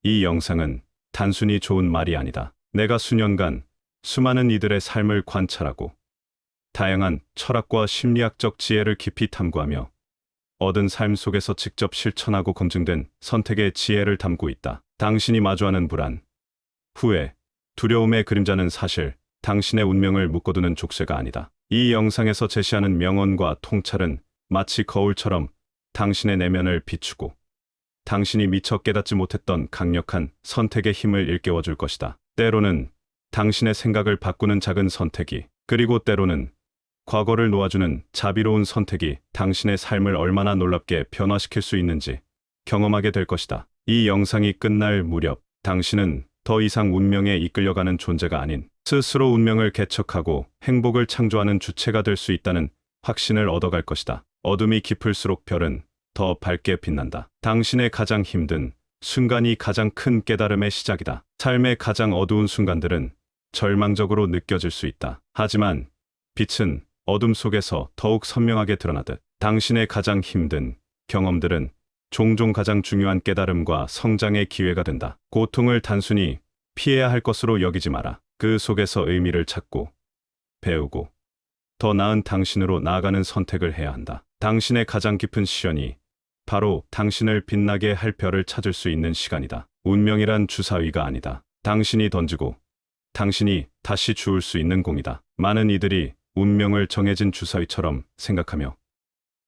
이 영상은 단순히 좋은 말이 아니다. 내가 수년간 수많은 이들의 삶을 관찰하고 다양한 철학과 심리학적 지혜를 깊이 탐구하며 얻은 삶 속에서 직접 실천하고 검증된 선택의 지혜를 담고 있다. 당신이 마주하는 불안, 후회, 두려움의 그림자는 사실 당신의 운명을 묶어두는 족쇄가 아니다. 이 영상에서 제시하는 명언과 통찰은 마치 거울처럼 당신의 내면을 비추고 당신이 미처 깨닫지 못했던 강력한 선택의 힘을 일깨워 줄 것이다. 때로는 당신의 생각을 바꾸는 작은 선택이, 그리고 때로는 과거를 놓아주는 자비로운 선택이 당신의 삶을 얼마나 놀랍게 변화시킬 수 있는지 경험하게 될 것이다. 이 영상이 끝날 무렵 당신은 더 이상 운명에 이끌려가는 존재가 아닌 스스로 운명을 개척하고 행복을 창조하는 주체가 될 수 있다는 확신을 얻어갈 것이다. 어둠이 깊을수록 별은 더 밝게 빛난다. 당신의 가장 힘든 순간이 가장 큰 깨달음의 시작이다. 삶의 가장 어두운 순간들은 절망적으로 느껴질 수 있다. 하지만 빛은 어둠 속에서 더욱 선명하게 드러나듯 당신의 가장 힘든 경험들은 종종 가장 중요한 깨달음과 성장의 기회가 된다. 고통을 단순히 피해야 할 것으로 여기지 마라. 그 속에서 의미를 찾고 배우고 더 나은 당신으로 나아가는 선택을 해야 한다. 당신의 가장 깊은 시련이 바로 당신을 빛나게 할 별을 찾을 수 있는 시간이다. 운명이란 주사위가 아니다. 당신이 던지고 당신이 다시 주울 수 있는 공이다. 많은 이들이 운명을 정해진 주사위처럼 생각하며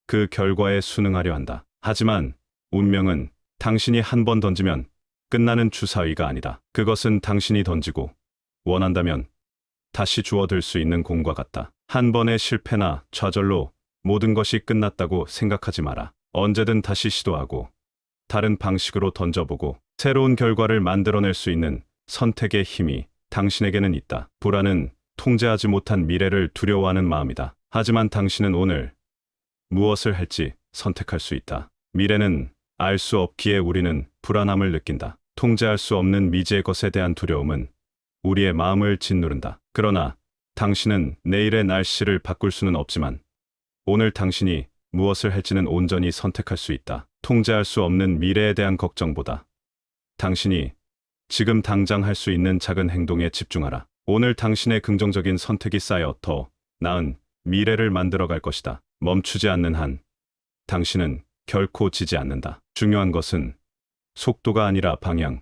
그 결과에 순응하려 한다. 하지만 운명은 당신이 한 번 던지면 끝나는 주사위가 아니다. 그것은 당신이 던지고 원한다면 다시 주워들 수 있는 공과 같다. 한 번의 실패나 좌절로 모든 것이 끝났다고 생각하지 마라. 언제든 다시 시도하고 다른 방식으로 던져보고 새로운 결과를 만들어낼 수 있는 선택의 힘이 당신에게는 있다. 불안은 통제하지 못한 미래를 두려워하는 마음이다. 하지만 당신은 오늘 무엇을 할지 선택할 수 있다. 미래는 알 수 없기에 우리는 불안함을 느낀다. 통제할 수 없는 미지의 것에 대한 두려움은 우리의 마음을 짓누른다. 그러나 당신은 내일의 날씨를 바꿀 수는 없지만 오늘 당신이 무엇을 할지는 온전히 선택할 수 있다. 통제할 수 없는 미래에 대한 걱정보다 당신이 지금 당장 할 수 있는 작은 행동에 집중하라. 오늘 당신의 긍정적인 선택이 쌓여 더 나은 미래를 만들어갈 것이다. 멈추지 않는 한 당신은 결코 지지 않는다. 중요한 것은 속도가 아니라 방향,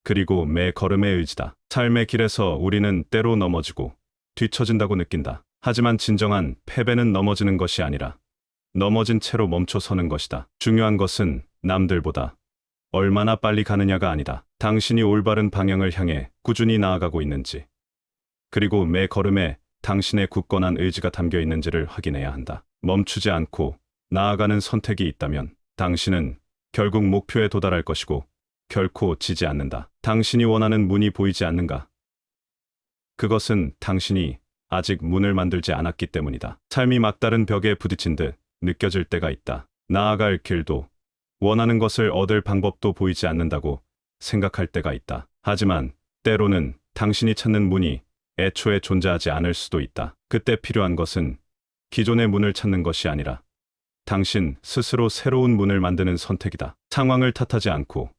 그리고 매 걸음의 의지다. 삶의 길에서 우리는 때로 넘어지고 뒤처진다고 느낀다. 하지만 진정한 패배는 넘어지는 것이 아니라 넘어진 채로 멈춰 서는 것이다. 중요한 것은 남들보다 얼마나 빨리 가느냐가 아니다. 당신이 올바른 방향을 향해 꾸준히 나아가고 있는지, 그리고 매 걸음에 당신의 굳건한 의지가 담겨 있는지를 확인해야 한다. 멈추지 않고 나아가는 선택이 있다면 당신은 결국 목표에 도달할 것이고 결코 지지 않는다. 당신이 원하는 문이 보이지 않는가? 그것은 당신이 아직 문을 만들지 않았기 때문이다. 삶이 막다른 벽에 부딪힌 듯 느껴질 때가 있다. 나아갈 길도 원하는 것을 얻을 방법도 보이지 않는다고 생각할 때가 있다. 하지만 때로는 당신이 찾는 문이 애초에 존재하지 않을 수도 있다. 그때 필요한 것은 기존의 문을 찾는 것이 아니라 당신 스스로 새로운 문을 만드는 선택이다. 상황을 탓하지 않고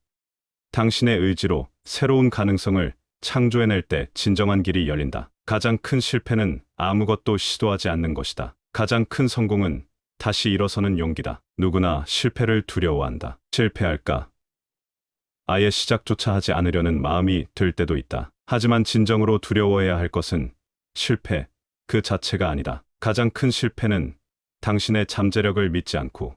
당신의 의지로 새로운 가능성을 창조해낼 때 진정한 길이 열린다. 가장 큰 실패는 아무것도 시도하지 않는 것이다. 가장 큰 성공은 다시 일어서는 용기다. 누구나 실패를 두려워한다. 실패할까? 아예 시작조차 하지 않으려는 마음이 들 때도 있다. 하지만 진정으로 두려워해야 할 것은 실패 그 자체가 아니다. 가장 큰 실패는 당신의 잠재력을 믿지 않고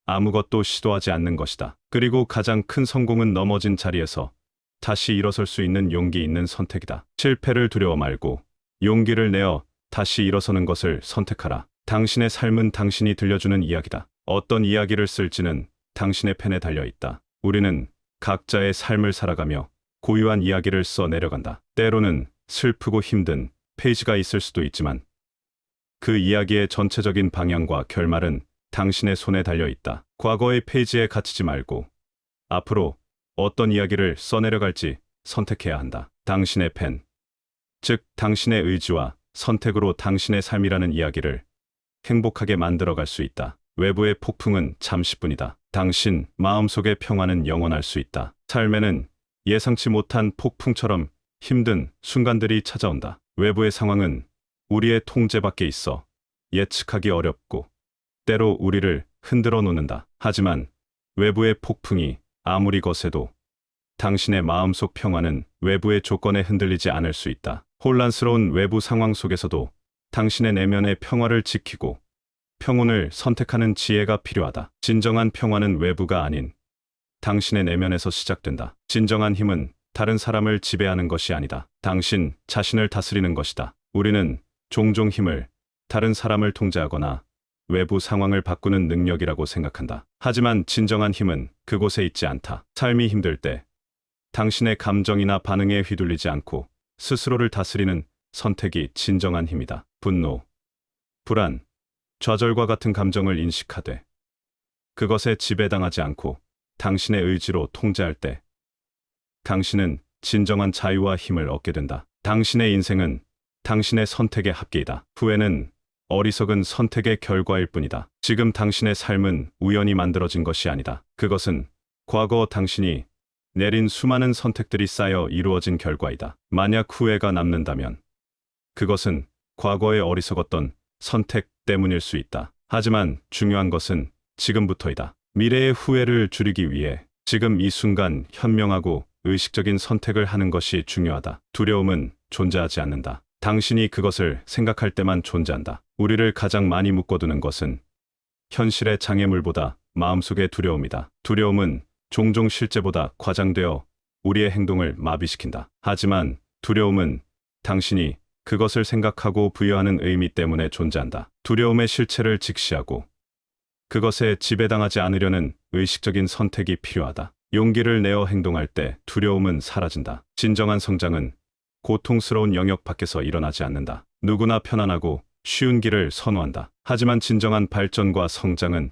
아무것도 시도하지 않는 것이다. 그리고 가장 큰 성공은 넘어진 자리에서 다시 일어설 수 있는 용기 있는 선택이다. 실패를 두려워 말고 용기를 내어 다시 일어서는 것을 선택하라. 당신의 삶은 당신이 들려주는 이야기다. 어떤 이야기를 쓸지는 당신의 펜에 달려 있다. 우리는 각자의 삶을 살아가며 고유한 이야기를 써 내려간다. 때로는 슬프고 힘든 페이지가 있을 수도 있지만 그 이야기의 전체적인 방향과 결말은 당신의 손에 달려 있다. 과거의 페이지에 갇히지 말고 앞으로 어떤 이야기를 써내려갈지 선택해야 한다. 당신의 펜, 즉 당신의 의지와 선택으로 당신의 삶이라는 이야기를 행복하게 만들어갈 수 있다. 외부의 폭풍은 잠시뿐이다. 당신 마음속의 평화는 영원할 수 있다. 삶에는 예상치 못한 폭풍처럼 힘든 순간들이 찾아온다. 외부의 상황은 우리의 통제 밖에 있어 예측하기 어렵고 때로 우리를 흔들어 놓는다. 하지만 외부의 폭풍이 아무리 거세도 당신의 마음속 평화는 외부의 조건에 흔들리지 않을 수 있다. 혼란스러운 외부 상황 속에서도 당신의 내면의 평화를 지키고 평온을 선택하는 지혜가 필요하다. 진정한 평화는 외부가 아닌 당신의 내면에서 시작된다. 진정한 힘은 다른 사람을 지배하는 것이 아니다. 당신 자신을 다스리는 것이다. 우리는 종종 힘을 다른 사람을 통제하거나 외부 상황을 바꾸는 능력이라고 생각한다. 하지만 진정한 힘은 그곳에 있지 않다. 삶이 힘들 때 당신의 감정이나 반응에 휘둘리지 않고 스스로를 다스리는 선택이 진정한 힘이다. 분노, 불안, 좌절과 같은 감정을 인식하되 그것에 지배당하지 않고 당신의 의지로 통제할 때 당신은 진정한 자유와 힘을 얻게 된다. 당신의 인생은 당신의 선택의 합계이다. 후회는 어리석은 선택의 결과일 뿐이다. 지금 당신의 삶은 우연히 만들어진 것이 아니다. 그것은 과거 당신이 내린 수많은 선택들이 쌓여 이루어진 결과이다. 만약 후회가 남는다면 그것은 과거에 어리석었던 선택 때문일 수 있다. 하지만 중요한 것은 지금부터이다. 미래의 후회를 줄이기 위해 지금 이 순간 현명하고 의식적인 선택을 하는 것이 중요하다. 두려움은 존재하지 않는다. 당신이 그것을 생각할 때만 존재한다. 우리를 가장 많이 묶어두는 것은 현실의 장애물보다 마음속의 두려움이다. 두려움은 종종 실제보다 과장되어 우리의 행동을 마비시킨다. 하지만 두려움은 당신이 그것을 생각하고 부여하는 의미 때문에 존재한다. 두려움의 실체를 직시하고 그것에 지배당하지 않으려는 의식적인 선택이 필요하다. 용기를 내어 행동할 때 두려움은 사라진다. 진정한 성장은 고통스러운 영역 밖에서 일어나지 않는다. 누구나 편안하고 쉬운 길을 선호한다. 하지만 진정한 발전과 성장은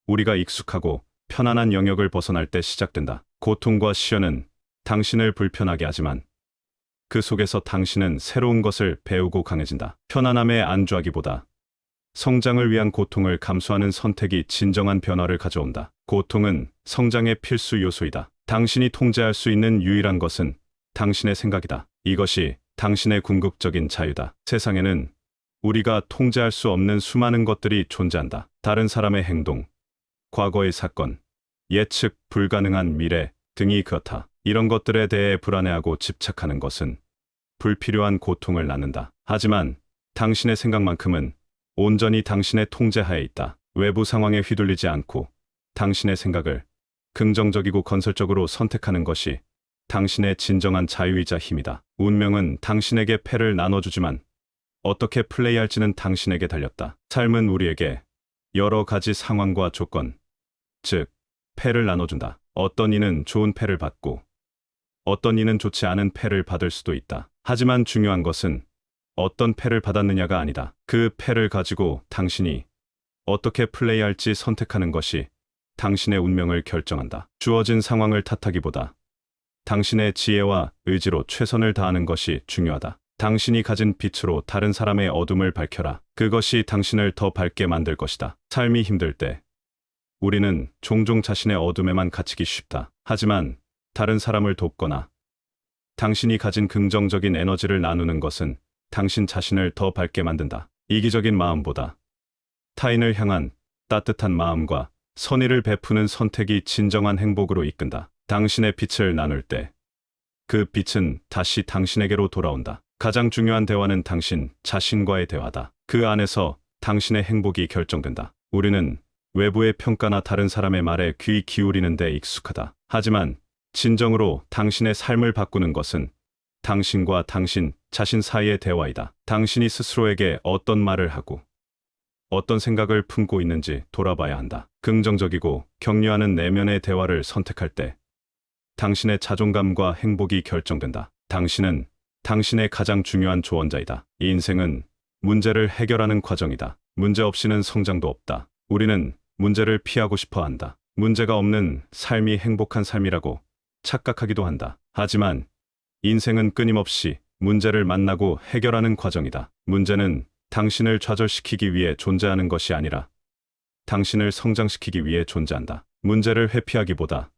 우리가 익숙하고 편안한 영역을 벗어날 때 시작된다. 고통과 시련은 당신을 불편하게 하지만 그 속에서 당신은 새로운 것을 배우고 강해진다. 편안함에 안주하기보다 성장을 위한 고통을 감수하는 선택이 진정한 변화를 가져온다. 고통은 성장의 필수 요소이다. 당신이 통제할 수 있는 유일한 것은 당신의 생각이다. 이것이 당신의 궁극적인 자유다. 세상에는 우리가 통제할 수 없는 수많은 것들이 존재한다. 다른 사람의 행동, 과거의 사건, 예측 불가능한 미래 등이 그렇다. 이런 것들에 대해 불안해하고 집착하는 것은 불필요한 고통을 낳는다. 하지만 당신의 생각만큼은 온전히 당신의 통제하에 있다. 외부 상황에 휘둘리지 않고 당신의 생각을 긍정적이고 건설적으로 선택하는 것이 당신의 진정한 자유이자 힘이다. 운명은 당신에게 패를 나눠주지만 어떻게 플레이할지는 당신에게 달렸다. 삶은 우리에게 여러 가지 상황과 조건, 즉 패를 나눠준다. 어떤 이는 좋은 패를 받고 어떤 이는 좋지 않은 패를 받을 수도 있다. 하지만 중요한 것은 어떤 패를 받았느냐가 아니다. 그 패를 가지고 당신이 어떻게 플레이할지 선택하는 것이 당신의 운명을 결정한다. 주어진 상황을 탓하기보다 당신의 지혜와 의지로 최선을 다하는 것이 중요하다. 당신이 가진 빛으로 다른 사람의 어둠을 밝혀라. 그것이 당신을 더 밝게 만들 것이다. 삶이 힘들 때 우리는 종종 자신의 어둠에만 갇히기 쉽다. 하지만 다른 사람을 돕거나 당신이 가진 긍정적인 에너지를 나누는 것은 당신 자신을 더 밝게 만든다. 이기적인 마음보다 타인을 향한 따뜻한 마음과 선의를 베푸는 선택이 진정한 행복으로 이끈다. 당신의 빛을 나눌 때 그 빛은 다시 당신에게로 돌아온다. 가장 중요한 대화는 당신 자신과의 대화다. 그 안에서 당신의 행복이 결정된다. 우리는 외부의 평가나 다른 사람의 말에 귀 기울이는 데 익숙하다. 하지만 진정으로 당신의 삶을 바꾸는 것은 당신과 당신 자신 사이의 대화이다. 당신이 스스로에게 어떤 말을 하고 어떤 생각을 품고 있는지 돌아봐야 한다. 긍정적이고 격려하는 내면의 대화를 선택할 때 당신의 자존감과 행복이 결정된다. 당신은 당신의 가장 중요한 조언자이다. 이 인생은 문제를 해결하는 과정이다. 문제 없이는 성장도 없다. 우리는 문제를 피하고 싶어 한다. 문제가 없는 삶이 행복한 삶이라고 착각하기도 한다. 하지만 인생은 끊임없이 문제를 만나고 해결하는 과정이다. 문제는 당신을 좌절시키기 위해 존재하는 것이 아니라 당신을 성장시키기 위해 존재한다. 문제를 회피하기보다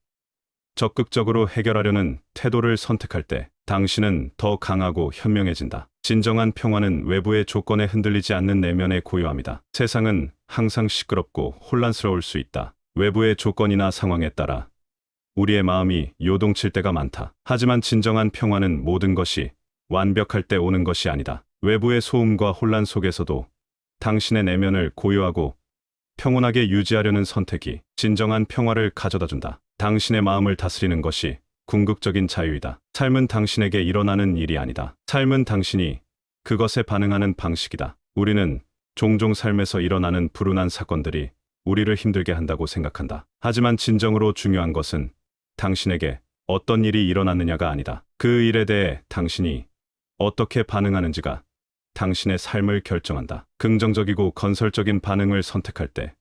적극적으로 해결하려는 태도를 선택할 때 당신은 더 강하고 현명해진다. 진정한 평화는 외부의 조건에 흔들리지 않는 내면의 고요함이다. 세상은 항상 시끄럽고 혼란스러울 수 있다. 외부의 조건이나 상황에 따라 우리의 마음이 요동칠 때가 많다. 하지만 진정한 평화는 모든 것이 완벽할 때 오는 것이 아니다. 외부의 소음과 혼란 속에서도 당신의 내면을 고요하고 평온하게 유지하려는 선택이 진정한 평화를 가져다 준다. 당신의 마음을 다스리는 것이 궁극적인 자유이다. 삶은 당신에게 일어나는 일이 아니다. 삶은 당신이 그것에 반응하는 방식이다. 우리는 종종 삶에서 일어나는 불운한 사건들이 우리를 힘들게 한다고 생각한다. 하지만 진정으로 중요한 것은 당신에게 어떤 일이 일어났느냐가 아니다. 그 일에 대해 당신이 어떻게 반응하는지가 당신의 삶을 결정한다. 긍정적이고 건설적인 반응을 선택할 때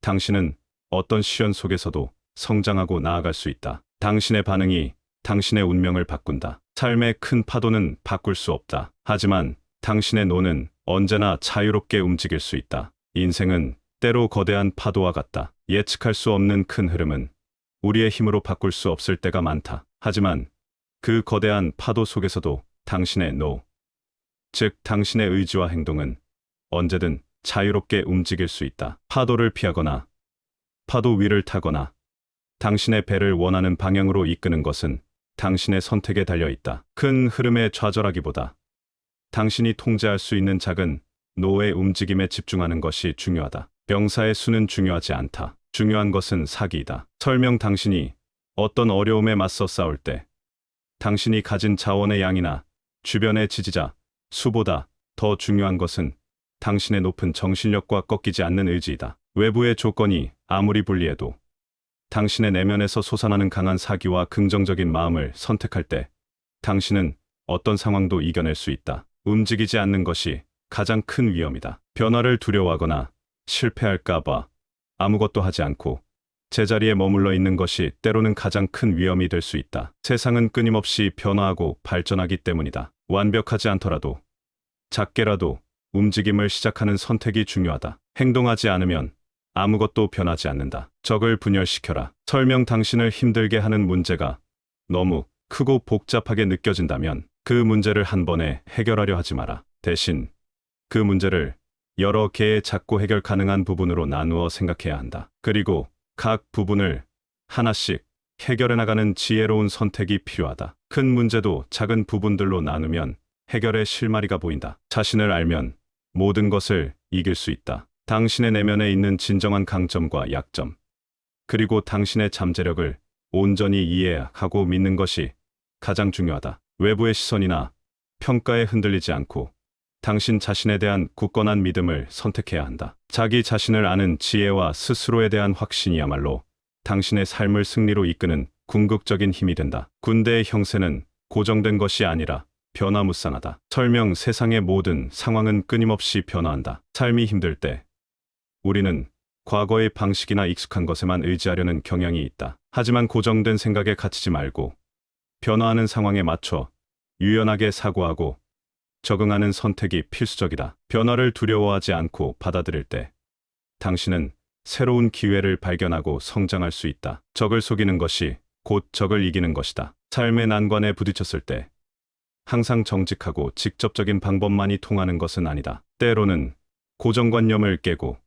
당신은 어떤 시련 속에서도 성장하고 나아갈 수 있다. 당신의 반응이 당신의 운명을 바꾼다. 삶의 큰 파도는 바꿀 수 없다. 하지만 당신의 노는 언제나 자유롭게 움직일 수 있다. 인생은 때로 거대한 파도와 같다. 예측할 수 없는 큰 흐름은 우리의 힘으로 바꿀 수 없을 때가 많다. 하지만 그 거대한 파도 속에서도 당신의 노, 즉 당신의 의지와 행동은 언제든 자유롭게 움직일 수 있다. 파도를 피하거나 파도 위를 타거나 당신의 배를 원하는 방향으로 이끄는 것은 당신의 선택에 달려 있다. 큰 흐름에 좌절하기보다 당신이 통제할 수 있는 작은 노의 움직임에 집중하는 것이 중요하다. 병사의 수는 중요하지 않다. 중요한 것은 사기이다. 설령 당신이 어떤 어려움에 맞서 싸울 때 당신이 가진 자원의 양이나 주변의 지지자, 수보다 더 중요한 것은 당신의 높은 정신력과 꺾이지 않는 의지이다. 외부의 조건이 아무리 불리해도 당신의 내면에서 솟아나는 강한 사기와 긍정적인 마음을 선택할 때 당신은 어떤 상황도 이겨낼 수 있다. 움직이지 않는 것이 가장 큰 위험이다. 변화를 두려워하거나 실패할까 봐 아무것도 하지 않고 제자리에 머물러 있는 것이 때로는 가장 큰 위험이 될 수 있다. 세상은 끊임없이 변화하고 발전하기 때문이다. 완벽하지 않더라도 작게라도 움직임을 시작하는 선택이 중요하다. 행동하지 않으면 아무것도 변하지 않는다. 적을 분열시켜라. 설령 당신을 힘들게 하는 문제가 너무 크고 복잡하게 느껴진다면 그 문제를 한 번에 해결하려 하지 마라. 대신 그 문제를 여러 개의 작고 해결 가능한 부분으로 나누어 생각해야 한다. 그리고 각 부분을 하나씩 해결해 나가는 지혜로운 선택이 필요하다. 큰 문제도 작은 부분들로 나누면 해결의 실마리가 보인다. 자신을 알면 모든 것을 이길 수 있다. 당신의 내면에 있는 진정한 강점과 약점, 그리고 당신의 잠재력을 온전히 이해하고 믿는 것이 가장 중요하다. 외부의 시선이나 평가에 흔들리지 않고 당신 자신에 대한 굳건한 믿음을 선택해야 한다. 자기 자신을 아는 지혜와 스스로에 대한 확신이야말로 당신의 삶을 승리로 이끄는 궁극적인 힘이 된다. 군대의 형세는 고정된 것이 아니라 변화무쌍하다. 설령 세상의 모든 상황은 끊임없이 변화한다. 삶이 힘들 때 우리는 과거의 방식이나 익숙한 것에만 의지하려는 경향이 있다. 하지만 고정된 생각에 갇히지 말고 변화하는 상황에 맞춰 유연하게 사고하고 적응하는 선택이 필수적이다. 변화를 두려워하지 않고 받아들일 때 당신은 새로운 기회를 발견하고 성장할 수 있다. 적을 속이는 것이 곧 적을 이기는 것이다. 삶의 난관에 부딪혔을 때 항상 정직하고 직접적인 방법만이 통하는 것은 아니다. 때로는 고정관념을 깨고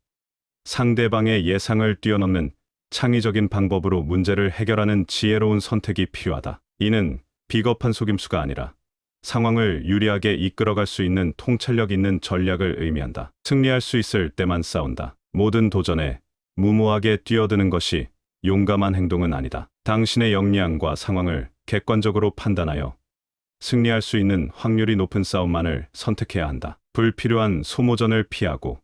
상대방의 예상을 뛰어넘는 창의적인 방법으로 문제를 해결하는 지혜로운 선택이 필요하다. 이는 비겁한 속임수가 아니라 상황을 유리하게 이끌어갈 수 있는 통찰력 있는 전략을 의미한다. 승리할 수 있을 때만 싸운다. 모든 도전에 무모하게 뛰어드는 것이 용감한 행동은 아니다. 당신의 역량과 상황을 객관적으로 판단하여 승리할 수 있는 확률이 높은 싸움만을 선택해야 한다. 불필요한 소모전을 피하고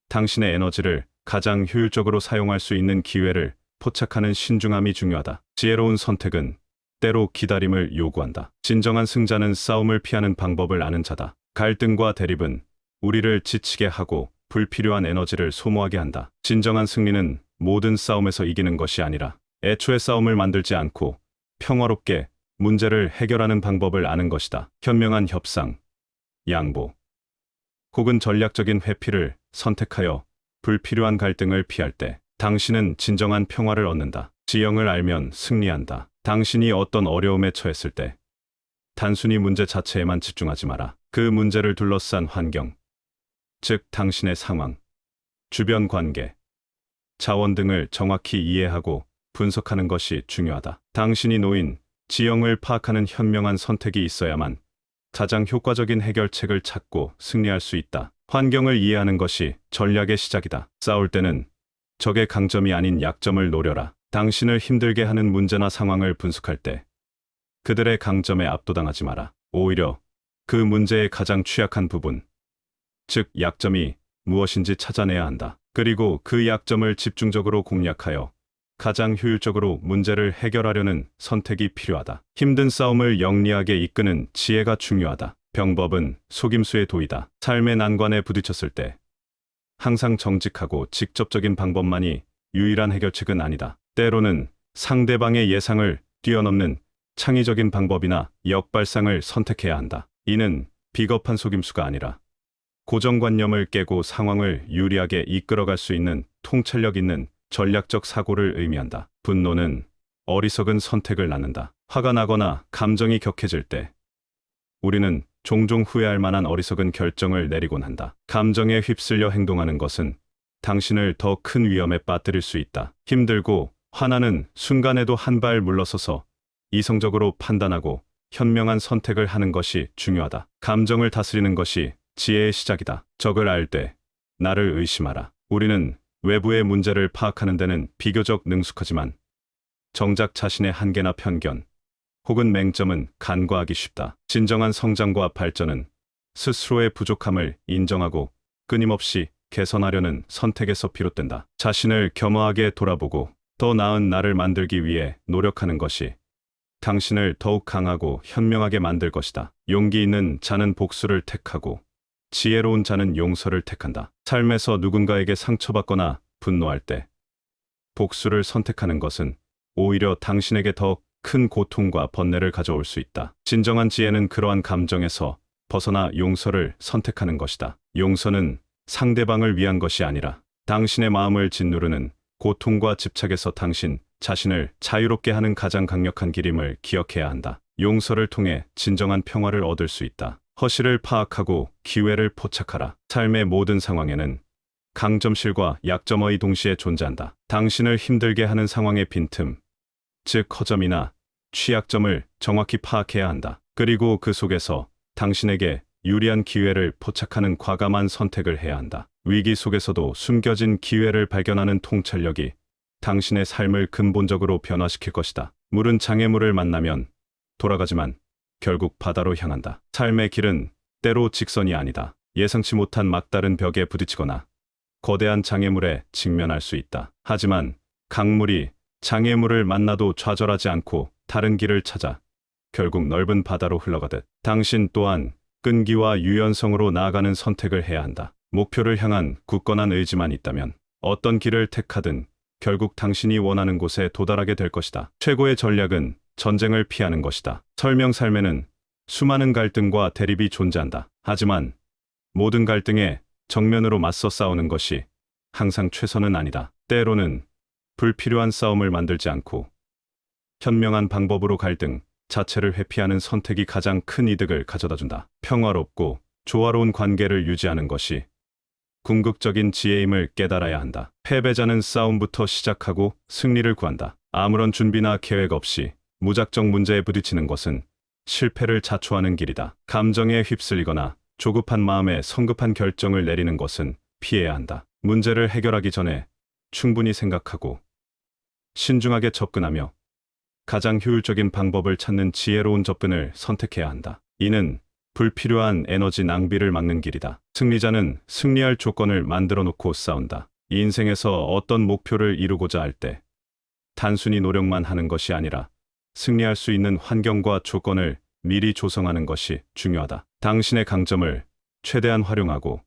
당신의 에너지를 가장 효율적으로 사용할 수 있는 기회를 포착하는 신중함이 중요하다. 지혜로운 선택은 때로 기다림을 요구한다. 진정한 승자는 싸움을 피하는 방법을 아는 자다. 갈등과 대립은 우리를 지치게 하고 불필요한 에너지를 소모하게 한다. 진정한 승리는 모든 싸움에서 이기는 것이 아니라 애초에 싸움을 만들지 않고 평화롭게 문제를 해결하는 방법을 아는 것이다. 현명한 협상, 양보, 혹은 전략적인 회피를 선택하여 불필요한 갈등을 피할 때 당신은 진정한 평화를 얻는다. 지형을 알면 승리한다. 당신이 어떤 어려움에 처했을 때 단순히 문제 자체에만 집중하지 마라. 그 문제를 둘러싼 환경, 즉 당신의 상황, 주변 관계, 자원 등을 정확히 이해하고 분석하는 것이 중요하다. 당신이 놓인 지형을 파악하는 현명한 선택이 있어야만 가장 효과적인 해결책을 찾고 승리할 수 있다. 환경을 이해하는 것이 전략의 시작이다. 싸울 때는 적의 강점이 아닌 약점을 노려라. 당신을 힘들게 하는 문제나 상황을 분석할 때 그들의 강점에 압도당하지 마라. 오히려 그 문제의 가장 취약한 부분, 즉 약점이 무엇인지 찾아내야 한다. 그리고 그 약점을 집중적으로 공략하여 가장 효율적으로 문제를 해결하려는 선택이 필요하다. 힘든 싸움을 영리하게 이끄는 지혜가 중요하다. 병법은 속임수의 도이다. 삶의 난관에 부딪혔을 때 항상 정직하고 직접적인 방법만이 유일한 해결책은 아니다. 때로는 상대방의 예상을 뛰어넘는 창의적인 방법이나 역발상을 선택해야 한다. 이는 비겁한 속임수가 아니라 고정관념을 깨고 상황을 유리하게 이끌어갈 수 있는 통찰력 있는 전략적 사고를 의미한다. 분노는 어리석은 선택을 낳는다. 화가 나거나 감정이 격해질 때 우리는 종종 후회할 만한 어리석은 결정을 내리곤 한다. 감정에 휩쓸려 행동하는 것은 당신을 더 큰 위험에 빠뜨릴 수 있다. 힘들고 화나는 순간에도 한 발 물러서서 이성적으로 판단하고 현명한 선택을 하는 것이 중요하다. 감정을 다스리는 것이 지혜의 시작이다. 적을 알 때 나를 의심하라. 우리는 외부의 문제를 파악하는 데는 비교적 능숙하지만 정작 자신의 한계나 편견 혹은 맹점은 간과하기 쉽다. 진정한 성장과 발전은 스스로의 부족함을 인정하고 끊임없이 개선하려는 선택에서 비롯된다. 자신을 겸허하게 돌아보고 더 나은 나를 만들기 위해 노력하는 것이 당신을 더욱 강하고 현명하게 만들 것이다. 용기 있는 자는 복수를 택하고 지혜로운 자는 용서를 택한다. 삶에서 누군가에게 상처받거나 분노할 때 복수를 선택하는 것은 오히려 당신에게 더 큰 고통과 번뇌를 가져올 수 있다. 진정한 지혜는 그러한 감정에서 벗어나 용서를 선택하는 것이다. 용서는 상대방을 위한 것이 아니라 당신의 마음을 짓누르는 고통과 집착에서 당신 자신을 자유롭게 하는 가장 강력한 길임을 기억해야 한다. 용서를 통해 진정한 평화를 얻을 수 있다. 허실을 파악하고 기회를 포착하라. 삶의 모든 상황에는 강점실과 약점의 동시에 존재한다. 당신을 힘들게 하는 상황의 빈틈, 즉 허점이나 취약점을 정확히 파악해야 한다. 그리고 그 속에서 당신에게 유리한 기회를 포착하는 과감한 선택을 해야 한다. 위기 속에서도 숨겨진 기회를 발견하는 통찰력이 당신의 삶을 근본적으로 변화시킬 것이다. 물은 장애물을 만나면 돌아가지만 결국 바다로 향한다. 삶의 길은 때로 직선이 아니다. 예상치 못한 막다른 벽에 부딪히거나 거대한 장애물에 직면할 수 있다. 하지만 강물이 장애물을 만나도 좌절하지 않고 다른 길을 찾아 결국 넓은 바다로 흘러가듯 당신 또한 끈기와 유연성으로 나아가는 선택을 해야 한다. 목표를 향한 굳건한 의지만 있다면 어떤 길을 택하든 결국 당신이 원하는 곳에 도달하게 될 것이다. 최고의 전략은 전쟁을 피하는 것이다. 설명 삶에는 수많은 갈등과 대립이 존재한다. 하지만 모든 갈등에 정면으로 맞서 싸우는 것이 항상 최선은 아니다. 때로는 불필요한 싸움을 만들지 않고 현명한 방법으로 갈등 자체를 회피하는 선택이 가장 큰 이득을 가져다준다. 평화롭고 조화로운 관계를 유지하는 것이 궁극적인 지혜임을 깨달아야 한다. 패배자는 싸움부터 시작하고 승리를 구한다. 아무런 준비나 계획 없이 무작정 문제에 부딪히는 것은 실패를 자초하는 길이다. 감정에 휩쓸리거나 조급한 마음에 성급한 결정을 내리는 것은 피해야 한다. 문제를 해결하기 전에 충분히 생각하고 신중하게 접근하며 가장 효율적인 방법을 찾는 지혜로운 접근을 선택해야 한다. 이는 불필요한 에너지 낭비를 막는 길이다. 승리자는 승리할 조건을 만들어 놓고 싸운다. 이 인생에서 어떤 목표를 이루고자 할 때 단순히 노력만 하는 것이 아니라 승리할 수 있는 환경과 조건을 미리 조성하는 것이 중요하다. 당신의 강점을 최대한 활용하고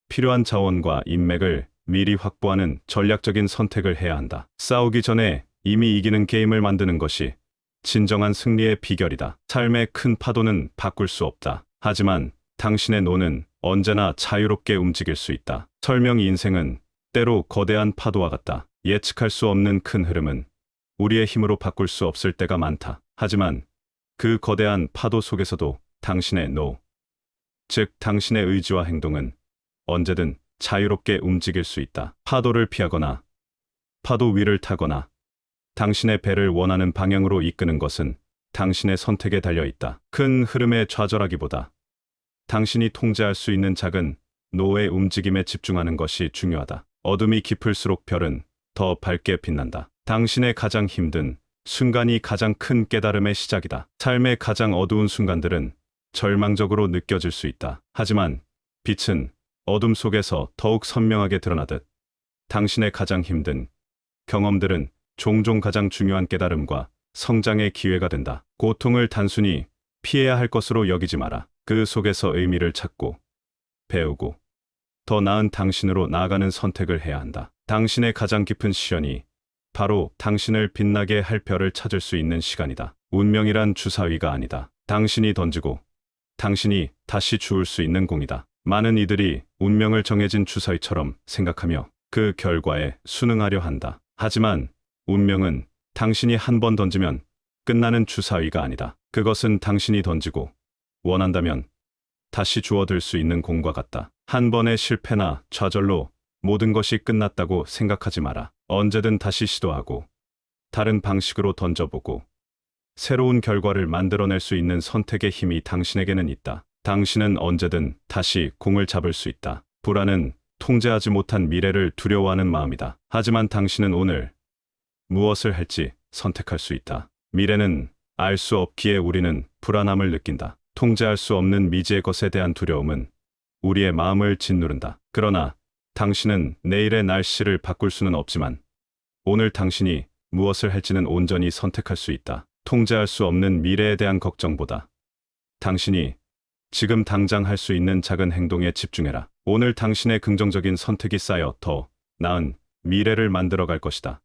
필요한 자원과 인맥을 미리 확보하는 전략적인 선택을 해야 한다. 싸우기 전에 이미 이기는 게임을 만드는 것이 진정한 승리의 비결이다. 삶의 큰 파도는 바꿀 수 없다. 하지만 당신의 노는 언제나 자유롭게 움직일 수 있다. 설명 인생은 때로 거대한 파도와 같다. 예측할 수 없는 큰 흐름은 우리의 힘으로 바꿀 수 없을 때가 많다. 하지만 그 거대한 파도 속에서도 당신의 노, 즉 당신의 의지와 행동은 언제든 자유롭게 움직일 수 있다. 파도를 피하거나 파도 위를 타거나 당신의 배를 원하는 방향으로 이끄는 것은 당신의 선택에 달려 있다. 큰 흐름에 좌절하기보다 당신이 통제할 수 있는 작은 노의 움직임에 집중하는 것이 중요하다. 어둠이 깊을수록 별은 더 밝게 빛난다. 당신의 가장 힘든 순간이 가장 큰 깨달음의 시작이다. 삶의 가장 어두운 순간들은 절망적으로 느껴질 수 있다. 하지만 빛은 어둠 속에서 더욱 선명하게 드러나듯 당신의 가장 힘든 경험들은 종종 가장 중요한 깨달음과 성장의 기회가 된다. 고통을 단순히 피해야 할 것으로 여기지 마라. 그 속에서 의미를 찾고 배우고 더 나은 당신으로 나아가는 선택을 해야 한다. 당신의 가장 깊은 시련이 바로 당신을 빛나게 할 별을 찾을 수 있는 시간이다. 운명이란 주사위가 아니다. 당신이 던지고 당신이 다시 주울 수 있는 공이다. 많은 이들이 운명을 정해진 주사위처럼 생각하며 그 결과에 순응하려 한다. 하지만 운명은 당신이 한 번 던지면 끝나는 주사위가 아니다. 그것은 당신이 던지고 원한다면 다시 주워들 수 있는 공과 같다. 한 번의 실패나 좌절로 모든 것이 끝났다고 생각하지 마라. 언제든 다시 시도하고 다른 방식으로 던져보고 새로운 결과를 만들어낼 수 있는 선택의 힘이 당신에게는 있다. 당신은 언제든 다시 공을 잡을 수 있다. 불안은 통제하지 못한 미래를 두려워하는 마음이다. 하지만 당신은 오늘 무엇을 할지 선택할 수 있다. 미래는 알 수 없기에 우리는 불안함을 느낀다. 통제할 수 없는 미지의 것에 대한 두려움은 우리의 마음을 짓누른다. 그러나 당신은 내일의 날씨를 바꿀 수는 없지만 오늘 당신이 무엇을 할지는 온전히 선택할 수 있다. 통제할 수 없는 미래에 대한 걱정보다 당신이 지금 당장 할 수 있는 작은 행동에 집중해라. 오늘 당신의 긍정적인 선택이 쌓여 더 나은 미래를 만들어갈 것이다.